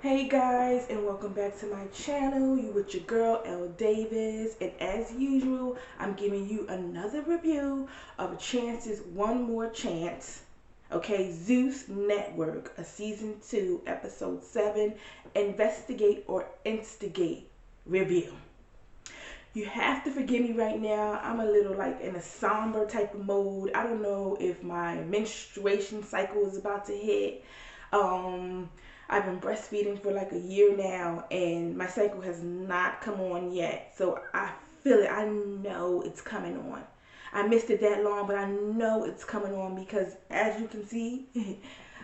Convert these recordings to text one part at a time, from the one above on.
Hey guys, and welcome back to my channel. You with your girl L Davis, and as usual I'm giving you another review of Chance's One More Chance, okay, Zeus Network, a season 2 episode 7 investigate or instigate review. You have to forgive me right now. I'm a little like in a somber type of mode. I don't know if my menstruation cycle is about to hit. I've been breastfeeding for like a year now, and my cycle has not come on yet. So I feel it. I know it's coming on. I missed it that long, but I know it's coming on because, as you can see,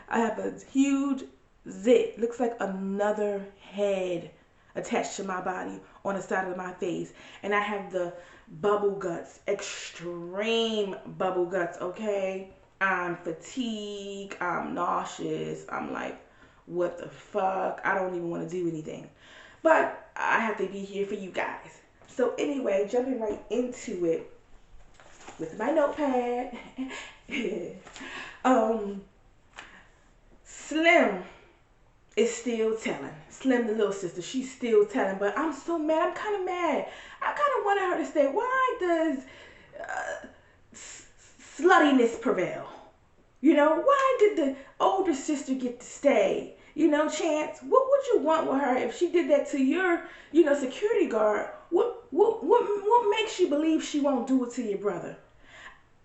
I have a huge zit. Looks like another head attached to my body on the side of my face. And I have the bubble guts, extreme bubble guts, okay? I'm fatigued. I'm nauseous. I'm like, what the fuck? I don't even want to do anything. But I have to be here for you guys. So anyway, jumping right into it with my notepad. Slim is still telling. Slim, the little sister, she's still telling. But I'm so mad. I'm kind of mad. I kind of wanted her to stay. Why does sluttiness prevail? You know, why did the older sister get to stay? You know, Chance, what would you want with her if she did that to your, security guard? What makes you believe she won't do it to your brother?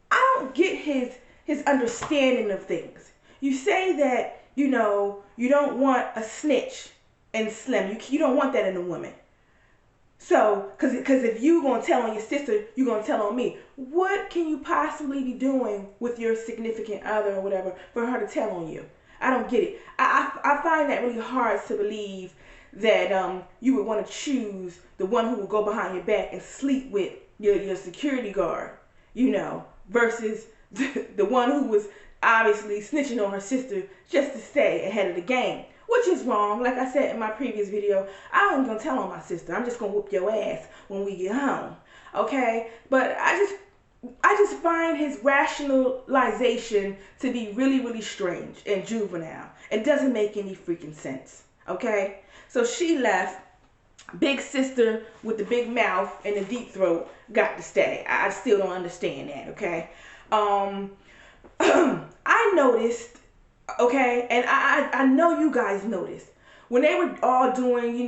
I don't get his understanding of things. You say that, you don't want a snitch in Slim. You don't want that in a woman. So, because if you going to tell on your sister, you're going to tell on me. What can you possibly be doing with your significant other or whatever for her to tell on you? I don't get it. I find that really hard to believe that you would want to choose the one who will go behind your back and sleep with your security guard, versus the one who was obviously snitching on her sister just to stay ahead of the game. Which is wrong. Like I said in my previous video, I ain't gonna tell on my sister. I'm just gonna whoop your ass when we get home. Okay? But I just find his rationalization to be really, really strange and juvenile. It doesn't make any freaking sense. Okay? So she left. Big sister with the big mouth and the deep throat got to stay. I still don't understand that. Okay? I noticed. Okay, and I know you guys noticed when they were all doing,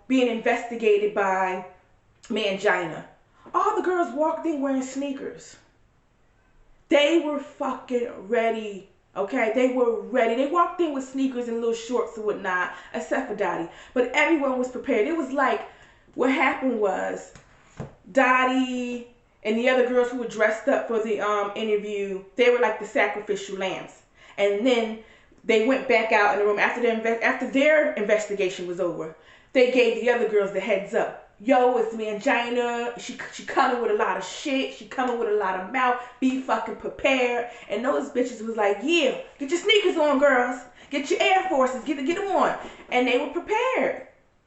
being investigated by Mangina, all the girls walked in wearing sneakers. They were fucking ready. Okay, they were ready. They walked in with sneakers and little shorts and whatnot, except for Dottie. But everyone was prepared. It was like, what happened was Dottie and the other girls who were dressed up for the interview, they were like the sacrificial lambs. And then they went back out in the room after their investigation was over. They gave the other girls the heads up. Yo, it's Mangina. She coming with a lot of shit. She coming with a lot of mouth. Be fucking prepared. And those bitches was like, yeah, get your sneakers on, girls. Get your Air Forces. Get them on. And they were prepared.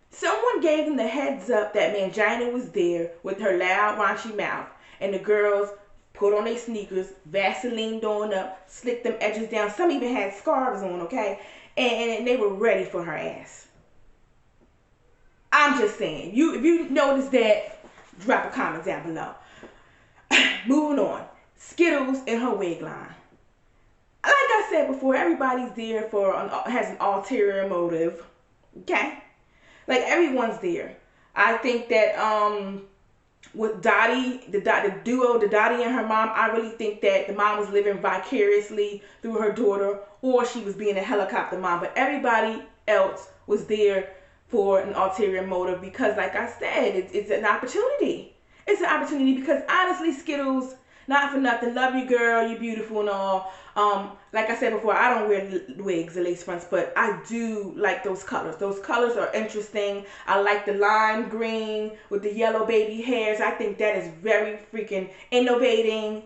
Someone gave them the heads up that Mangina was there with her loud, raunchy mouth. And the girls put on their sneakers, Vaseline on up, slicked them edges down. Some even had scarves on, okay? And they were ready for her ass. I'm just saying. If you notice that, drop a comment down below. Moving on. Skittles and her wig line. Like I said before, everybody's there has an ulterior motive. Okay? Like, everyone's there. I think that, with Dottie, the duo, Dottie and her mom, I really think that the mom was living vicariously through her daughter, or she was being a helicopter mom. But everybody else was there for an ulterior motive because, like I said, it's an opportunity. It's an opportunity because, honestly, Skittles, not for nothing, love you, girl, you're beautiful and all. Like I said before, I don't wear wigs or lace fronts, but I do like those colors. Those colors are interesting. I like the lime green with the yellow baby hairs. I think that is very freaking innovative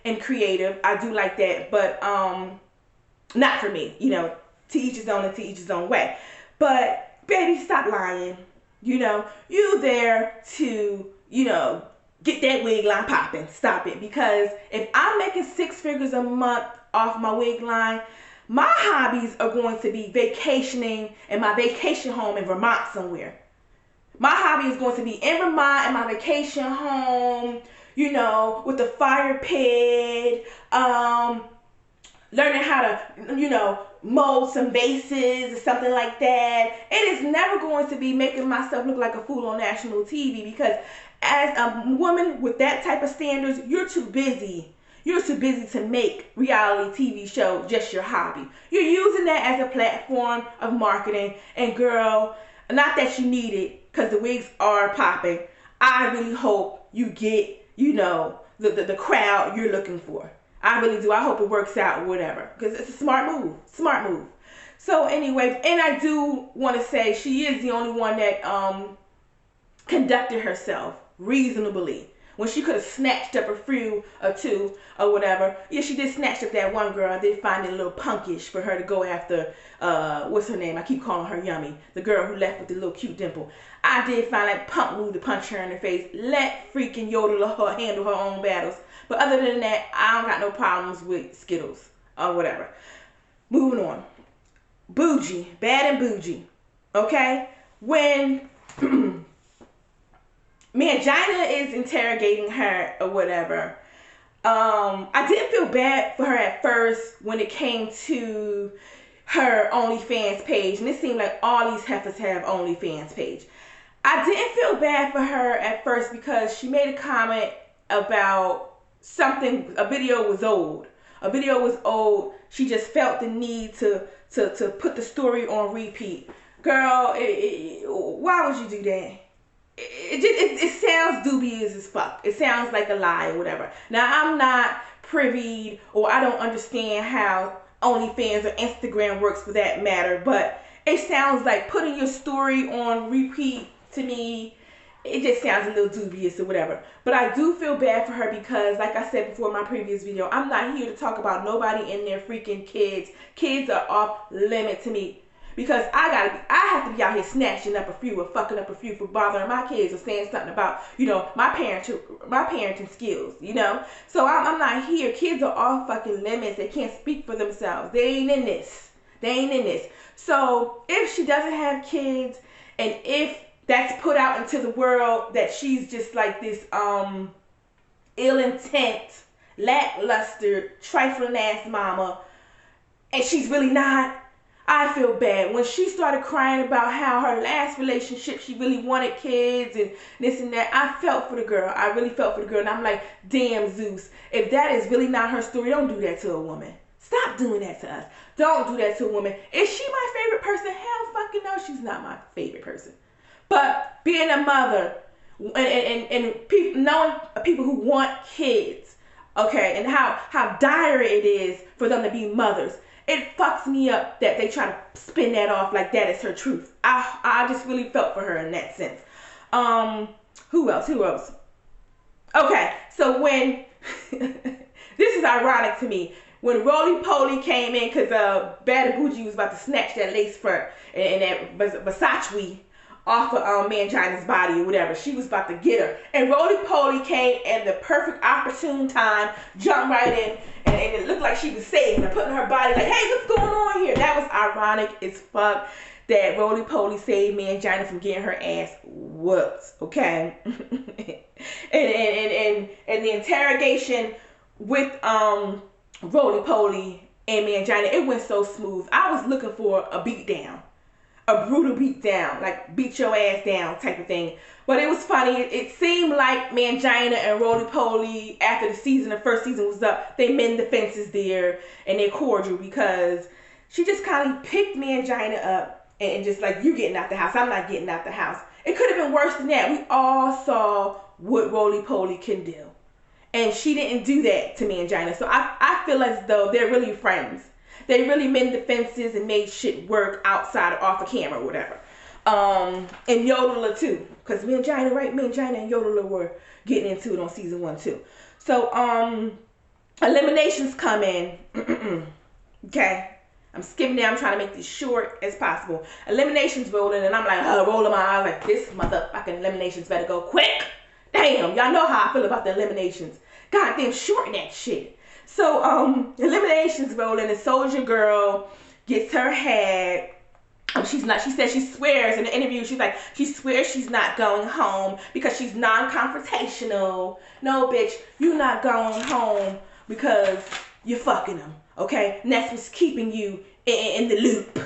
and creative. I do like that, but not for me. To each his own and to each his own way. But baby, stop lying. You there to, get that wig line popping. Stop it. Because if I'm making 6 figures a month off my wig line, My hobbies are going to be vacationing in my vacation home in Vermont somewhere. My hobby is going to be in Vermont in my vacation home, you know, with the fire pit, learning how to, you know, mold some vases or something like that. It is never going to be making myself look like a fool on national TV, because as a woman with that type of standards, you're too busy. You're too busy to make reality TV show just your hobby. You're using that as a platform of marketing. And girl, not that you need it, because the wigs are popping. I really hope you get, you know, the crowd you're looking for. I really do. I hope it works out or whatever, because it's a smart move. Smart move. So anyway, and I do want to say she is the only one that conducted herself reasonably when she could have snatched up a few or two or whatever. Yeah, she did snatch up that one girl. I did find it a little punkish for her to go after, what's her name? I keep calling her Yummy. The girl who left with the little cute dimple. I did find that punk move to punch her in the face. Let freaking Yodeler her handle her own battles. But other than that, I don't got no problems with Skittles or whatever. Moving on. Bougie. Bad and bougie. Okay? When Mangina is interrogating her or whatever, I didn't feel bad for her at first when it came to her OnlyFans page. And it seemed like all these heifers have OnlyFans page. I didn't feel bad for her at first because she made a comment about something, a video was old. A video was old. She just felt the need to put the story on repeat. Girl, why would you do that? It sounds dubious as fuck. It sounds like a lie or whatever. Now, I'm not privy, or I don't understand how OnlyFans or Instagram works for that matter, but it sounds like putting your story on repeat to me, it just sounds a little dubious or whatever. But I do feel bad for her because, like I said before in my previous video, I'm not here to talk about nobody and their freaking kids. Kids are off limit to me. Because I have to be out here snatching up a few or fucking up a few for bothering my kids or saying something about, you know, my parenting skills, you know. So I'm not here. Kids are off fucking limits. They can't speak for themselves. They ain't in this. They ain't in this. So if she doesn't have kids, and if that's put out into the world that she's just like this ill intent, lackluster, trifling ass mama, and she's really not, I feel bad. When she started crying about how her last relationship, she really wanted kids and this and that, I felt for the girl. I really felt for the girl. And I'm like, damn, Zeus, if that is really not her story, don't do that to a woman. Stop doing that to us. Don't do that to a woman. Is she my favorite person? Hell fucking no, she's not my favorite person. But being a mother and people, knowing people who want kids, okay, and how dire it is for them to be mothers, it fucks me up that they try to spin that off like that is her truth. I just really felt for her in that sense. Who else? Okay, so when this is ironic to me. When Roly Poly came in, because Bad and Bougie was about to snatch that lace front and that Versace off of Mangina's body or whatever. She was about to get her. And Roly Poly came at the perfect opportune time, jumped right in, and it looked like she was saving her, putting her body like, hey, what's going on here? That was ironic as fuck that Roly Poly saved Mangina from getting her ass whooped, okay? and the interrogation with Roly Poly and Mangina, it went so smooth. I was looking for a beatdown. A brutal beat down, like beat your ass down type of thing. But it was funny. It seemed like Mangina and Roly Poly, after the first season was up, they mend the fences there and they're cordial because she just kind of picked Mangina up and just like, you getting out the house, I'm not getting out the house. It could have been worse than that. We all saw what Roly Poly can do. And she didn't do that to Mangina. So I feel as though they're really friends. They really mended the fences and made shit work outside or off the camera or whatever. And Yodeler too. Because Mangina and Yodeler were getting into it on season 1 too. So eliminations come in. Okay. I'm skipping down. I'm trying to make this short as possible. Eliminations rolling and I'm like, rolling my eyes like this motherfucking eliminations better go quick. Damn, y'all know how I feel about the eliminations. Goddamn, shorten that shit. So eliminations rolling, and Soldier Girl gets her head. She's not. She says she swears in the interview. She's like, she swears she's not going home because she's non-confrontational. No, bitch, you're not going home because you're fucking him. Okay, and that's what's keeping you in the loop.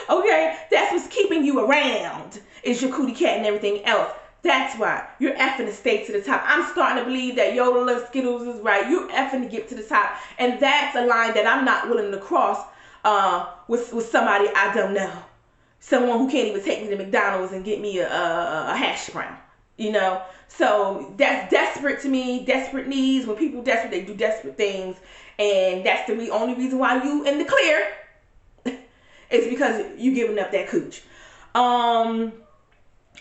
Okay, that's what's keeping you around is your cootie cat and everything else. That's why you're effing to stay to the top. I'm starting to believe that Yodel and Skittles is right. You're effing to get to the top, and that's a line that I'm not willing to cross. With somebody I don't know, someone who can't even take me to McDonald's and get me a hash brown, you know. So that's desperate to me. Desperate needs. When people desperate, they do desperate things, and that's the only reason why you in the clear is because you giving up that cooch.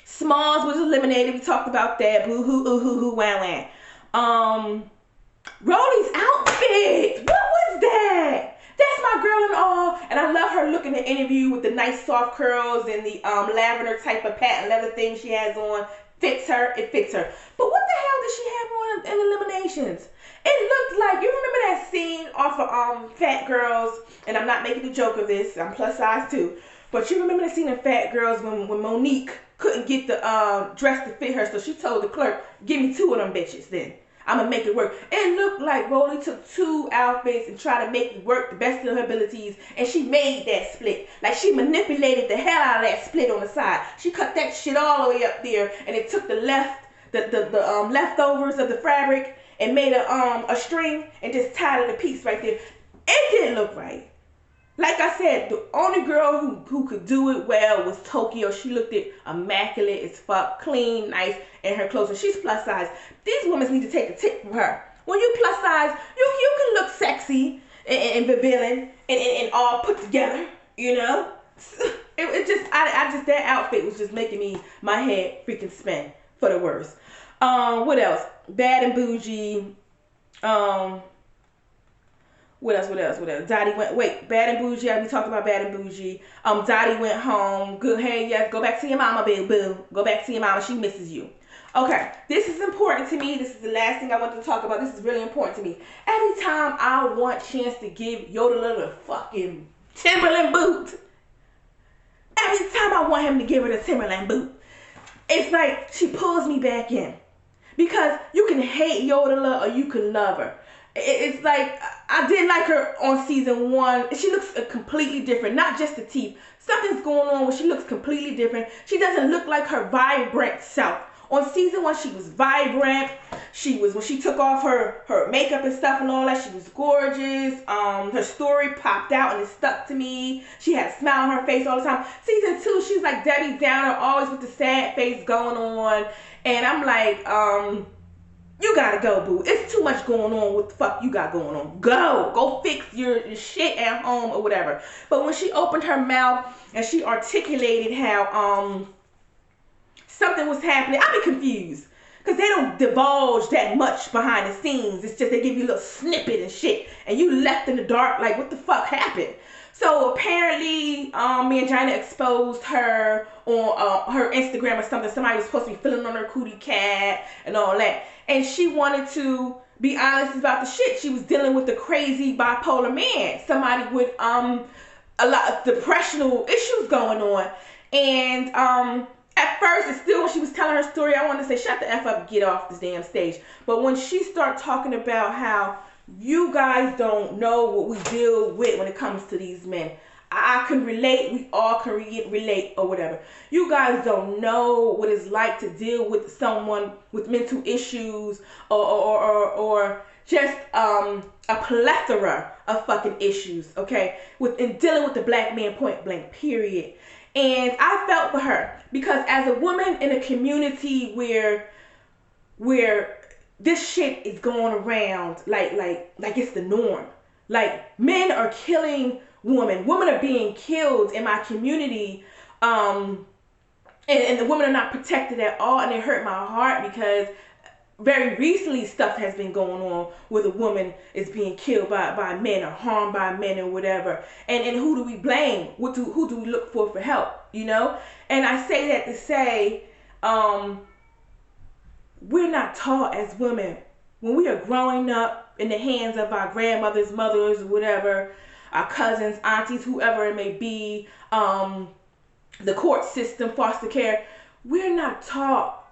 Smalls was eliminated. We talked about that. Boo hoo ooh hoo hoo wah wah. Rolly's outfit. What was that? That's my girl and all, and I love her look in the interview with the nice soft curls and the lavender type of patent leather thing she has on. Fits her, it fits her. But what the hell did she have on in Eliminations? It looked like, you remember that scene off of Fat Girls, and I'm not making a joke of this, I'm plus size too, but you remember the scene in Fat Girls when Monique couldn't get the dress to fit her, so she told the clerk, give me 2 of them bitches then. I'm going to make it work. It looked like Rolly took 2 outfits and tried to make it work the best of her abilities, and she made that split. Like, she manipulated the hell out of that split on the side. She cut that shit all the way up there, and it took the leftovers of the fabric and made a string and just tied it a piece right there. It didn't look right. Like I said, the only girl who could do it well was Tokyo. She looked immaculate as fuck, clean, nice, in her clothes. And she's plus size. These women need to take a tip from her. When you plus size, you can look sexy and revealing and all put together, you know? That outfit was just making my head freaking spin for the worst. What else? Bad and Bougie. What else? Dottie Bad and Bougie. We talked about Bad and Bougie. Dottie went home. Good. Hey, yes, go back to your mama, boo. Go back to your mama. She misses you. Okay, this is important to me. This is the last thing I want to talk about. This is really important to me. Every time I want chance to give Yoda a fucking Timberland boot, every time I want him to give her the Timberland boot, it's like she pulls me back in. Because you can hate Yoda or you can love her. It's like, I did like her on season 1. She looks completely different, not just the teeth. Something's going on where she looks completely different. She doesn't look like her vibrant self. On season 1, she was vibrant. When she took off her makeup and stuff and all that, she was gorgeous. Her story popped out and it stuck to me. She had a smile on her face all the time. Season 2, she's like Debbie Downer, always with the sad face going on. And I'm like, you gotta go, boo. It's too much going on. What the fuck you got going on? Go fix your shit at home or whatever. But when she opened her mouth and she articulated how something was happening, I be confused because they don't divulge that much behind the scenes. It's just they give you a little snippet and shit, and you left in the dark like, what the fuck happened? So apparently, Mangina exposed her on her Instagram or something. Somebody was supposed to be feeling on her cootie cat and all that. And she wanted to be honest about the shit. She was dealing with a crazy bipolar man. Somebody with a lot of depressional issues going on. And at first, it's still when she was telling her story, I wanted to say, shut the F up and get off this damn stage. But when she started talking about how you guys don't know what we deal with when it comes to these men. I can relate. We all can relate or whatever. You guys don't know what it's like to deal with someone with mental issues or just a plethora of fucking issues, okay? In dealing with the black man, point blank, period. And I felt for her because as a woman in a community where this shit is going around like it's the norm. Like, men are killing women. Women are being killed in my community. And the women are not protected at all. And it hurt my heart because very recently stuff has been going on where the woman is being killed by men or harmed by men or whatever. And who do we blame? Who do we look for help? You know? And I say that to say, we're not taught as women when we are growing up in the hands of our grandmothers, mothers, whatever, our cousins, aunties, whoever it may be, the court system, foster care. We're not taught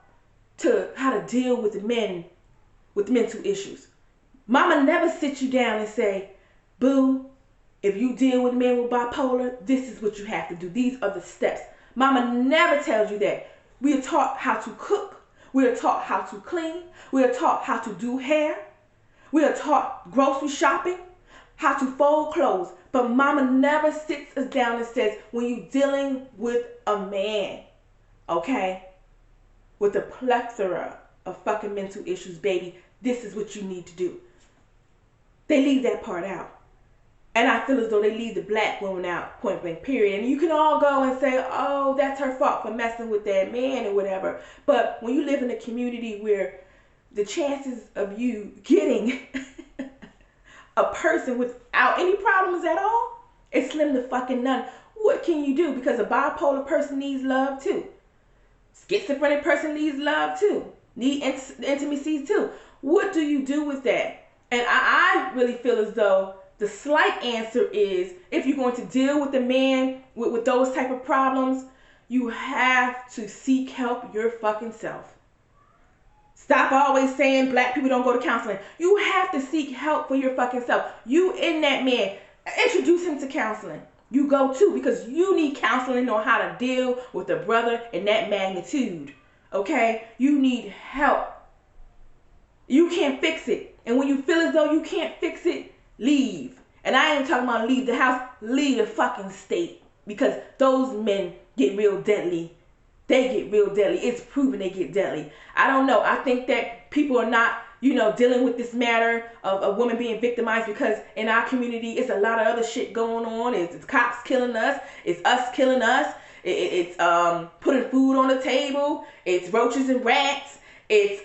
to how to deal with men with mental issues. Mama never sits you down and say, boo, if you deal with men with bipolar, this is what you have to do. These are the steps. Mama never tells you that. We are taught how to cook. We are taught how to clean. We are taught how to do hair. We are taught grocery shopping, how to fold clothes. But mama never sits us down and says, when you're dealing with a man, okay, with a plethora of fucking mental issues, baby, this is what you need to do. They leave that part out. And I feel as though they leave the black woman out, point blank, period. And you can all go and say, oh, that's her fault for messing with that man or whatever. But when you live in a community where the chances of you getting a person without any problems at all, it's slim to fucking none. What can you do? Because a bipolar person needs love too. Schizophrenic person needs love too. Need intimacy too. What do you do with that? And I really feel as though the slight answer is, if you're going to deal with a man with those type of problems, you have to seek help your fucking self. Stop always saying black people don't go to counseling. You have to seek help for your fucking self. You and that man, introduce him to counseling. You go too, because you need counseling on how to deal with a brother in that magnitude. Okay? You need help. You can't fix it. And when you feel as though you can't fix it, leave. And I ain't talking about leave the house, leave the fucking state. Because those men get real deadly. They get real deadly. It's proven they get deadly. I don't know. I think that people are not, dealing with this matter of a woman being victimized, because in our community, it's a lot of other shit going on. It's cops killing us. It's us killing us. It's putting food on the table. It's roaches and rats. It's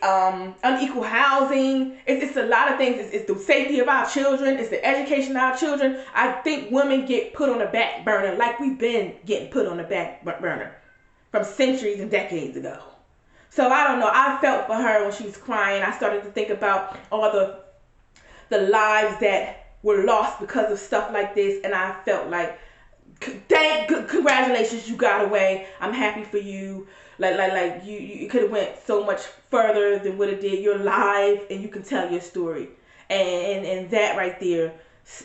unequal housing. It's a lot of things. It's the safety of our children. It's the education of our children. I think women get put on the back burner like we've been getting put on the back burner from centuries and decades ago. So I don't know. I felt for her when she was crying. I started to think about all the lives that were lost because of stuff like this, and I felt like, congratulations, you got away. I'm happy for you. Like you could have went so much further than what it did. You're live and you can tell your story, and that right there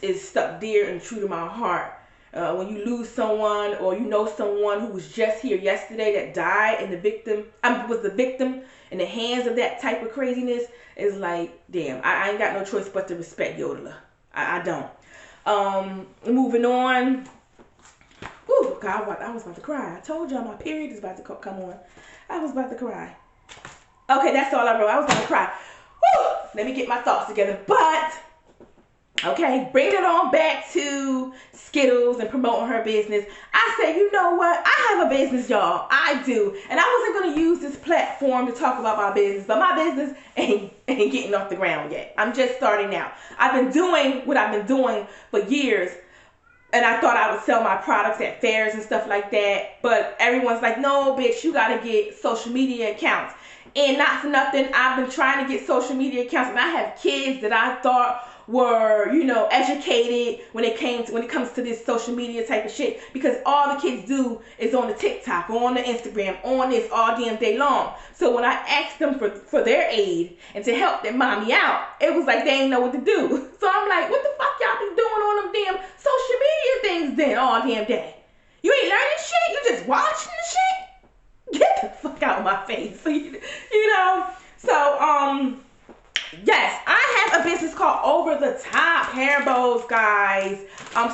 is stuck dear and true to my heart. When you lose someone, or someone who was just here yesterday that died, and was the victim in the hands of that type of craziness, is like, damn, I ain't got no choice but to respect Yodeler. I don't. Moving on. Ooh, God, I was about to cry. I told y'all my period is about to come on. I was about to cry. Okay, that's all I wrote. I was about to cry. Woo! Let me get my thoughts together. But, okay, bring it on back to Skittles and promoting her business. I said, you know what? I have a business, y'all. I do. And I wasn't going to use this platform to talk about my business, but my business ain't getting off the ground yet. I'm just starting out. I've been doing what I've been doing for years. And I thought I would sell my products at fairs and stuff like that. But everyone's like, no, bitch, you got to get social media accounts. And not for nothing, I've been trying to get social media accounts. And I have kids that I thought were, educated when it comes to this social media type of shit. Because all the kids do is on the TikTok, on the Instagram, on this all damn day long. So when I asked them for their aid and to help their mommy out, it was like they ain't know what to do. So I'm like, what the fuck y'all been doing on them damn social media things then all damn day? You ain't learning shit? You just watching the shit? Get the fuck out of my face. So, yes, I have a business called Over the Top Hair Bows, guys.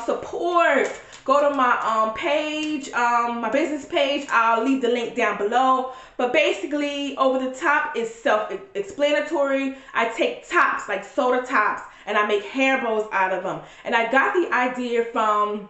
Support. Go to my page, my business page. I'll leave the link down below. But basically, Over the Top is self-explanatory. I take tops, like soda tops, and I make hair bows out of them. And I got the idea from,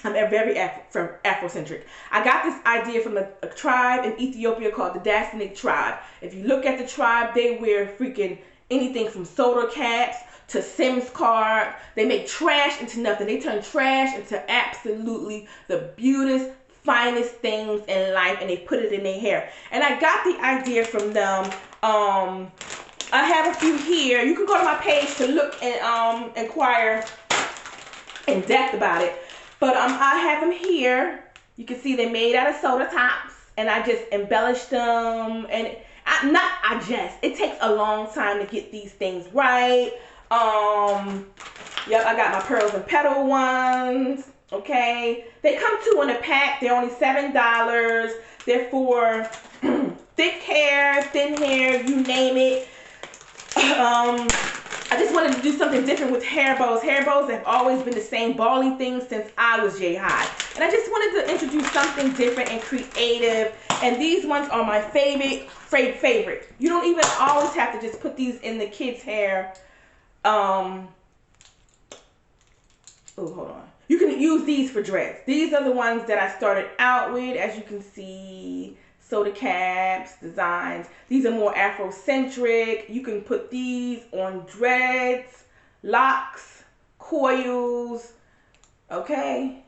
I'm very Afrocentric. I got this idea from a tribe in Ethiopia called the Dasanic tribe. If you look at the tribe, they wear freaking anything from soda caps to Sims card. They make trash into nothing. They turn trash into absolutely the beautiest, finest things in life, and they put it in their hair. And I got the idea from them I have a few here. You can go to my page to look and inquire in depth about it. But I have them here. You can see they're made out of soda tops, and I just embellished them. And it takes a long time to get these things right. Yep, I got my pearls and petal ones. Okay, they come 2 in a pack. They're only $7. They're for thick hair, thin hair, you name it. I just wanted to do something different with hair bows. Hair bows have always been the same bally thing since I was J-High. And I just wanted to introduce something different and creative. And these ones are my favorite. You don't even always have to just put these in the kids' hair. Oh, hold on. You can use these for dreads. These are the ones that I started out with. As you can see, soda caps, designs. These are more Afrocentric. You can put these on dreads, locks, coils, okay?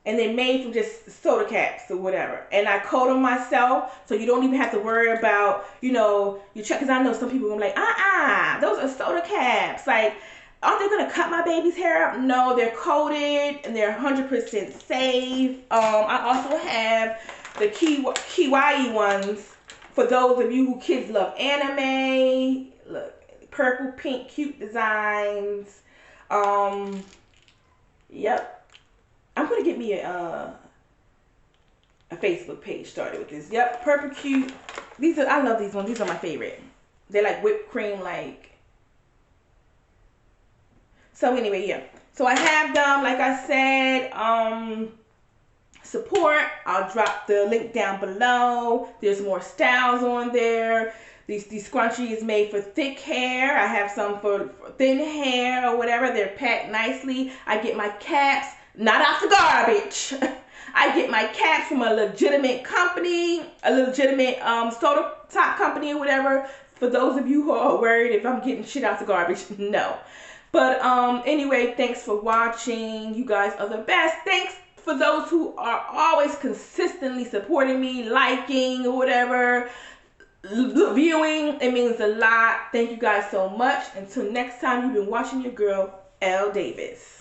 And they're made from just soda caps or whatever. And I coat them myself, so you don't even have to worry about, you know, you check. Because I know some people are like, those are soda caps. Like, aren't they going to cut my baby's hair out? No, they're coated and they're 100% safe. I also have the kawaii ones for those of you who kids love anime. Look, purple, pink, cute designs. Yep. I'm going to get me a Facebook page started with this. Yep, purple, cute. I love these ones. These are my favorite. They're like whipped cream, like. So anyway, yeah. So I have them, like I said, support. I'll drop the link down below. There's more styles on there. These scrunchie is made for thick hair. I have some for thin hair or whatever. They're packed nicely. I get my caps, not out the garbage. I get my caps from a legitimate company, a legitimate soda top company or whatever. For those of you who are worried if I'm getting shit out the garbage, no. But anyway, thanks for watching. You guys are the best. Thanks for those who are always consistently supporting me, liking or whatever, viewing. It means a lot. Thank you guys so much. Until next time, you've been watching your girl, Elle Davis.